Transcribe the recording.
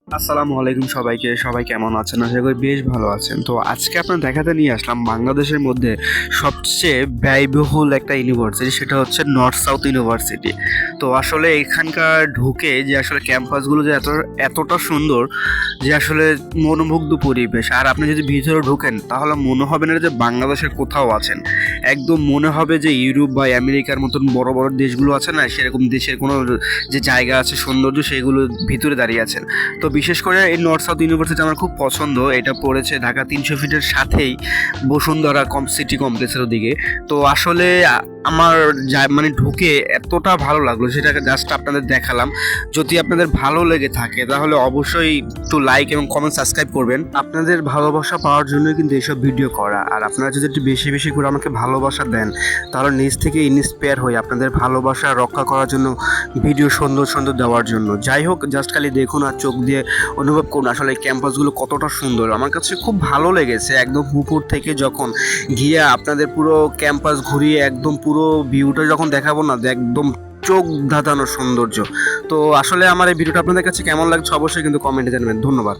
আসসালামু আলাইকুম সবাইকে। সবাই কেমন আছেন? আশা করি বেশ ভালো আছেন। তো আজকে আপনার দেখাতে নিয়ে আসলাম বাংলাদেশের মধ্যে সবচেয়ে ব্যয়বহুল একটা ইউনিভার্সিটি, সেটা হচ্ছে নর্থ সাউথ ইউনিভার্সিটি। তো আসলে এখানকার ঢুকে যে আসলে ক্যাম্পাসগুলো যে এতটা সুন্দর যে আসলে মনোমুগ্ধ পরিবেশ। আর আপনি যদি ভিতরে ঢোকেন তাহলে মনে হবে না যে বাংলাদেশের কোথাও আছেন, একদম মনে হবে যে ইউরোপ বা আমেরিকার মতন বড় বড় দেশগুলো আছে না, সেরকম দেশের কোনো যে জায়গা আছে সৌন্দর্য সেগুলো ভিতরে দাঁড়িয়ে আছেন। তো বিশেষ করে এই নর্থ সাউথ ইউনিভার্সিটি আমার খুব পছন্দ। এটা পড়েছে ঢাকা ৩০০ ফিটের সাথেই বসুন্ধরা সিটি কমপ্লেক্সের ওদিকে। তো আসলে আমার মানে ঢুকে এতটা ভালো লাগলো, সেটাকে জাস্ট আপনাদের দেখালাম। যদি আপনাদের ভালো লেগে থাকে তাহলে অবশ্যই একটু লাইক এবং কমেন্ট সাবস্ক্রাইব করবেন। আপনাদের ভালোবাসা পাওয়ার জন্য কিন্তু এইসব ভিডিও করা। আর আপনারা যদি একটু বেশি বেশি করে আমাকে ভালোবাসা দেন তাহলে নিজ থেকে ইন্সপায়ার হয়ে আপনাদের ভালোবাসা রক্ষা করার জন্য ভিডিও সুন্দর সুন্দর দেওয়ার জন্য। যাই হোক, জাস্ট খালি দেখুন আর চোখ দিয়ে অনুভব করুন আসলে এই ক্যাম্পাসগুলো কতটা সুন্দর। আমার কাছে খুব ভালো লেগেছে একদম উপর থেকে যখন গিয়ে আপনাদের পুরো ক্যাম্পাস ঘুরিয়ে একদম পুরো ভিউটা যখন দেখাবো না, একদম চোখ ধাঁধানো সৌন্দর্য। তো আসলে আমার এই ভিডিওটা আপনাদের কাছে কেমন লাগছে অবশ্যই কিন্তু কমেন্টে জানাবেন। ধন্যবাদ।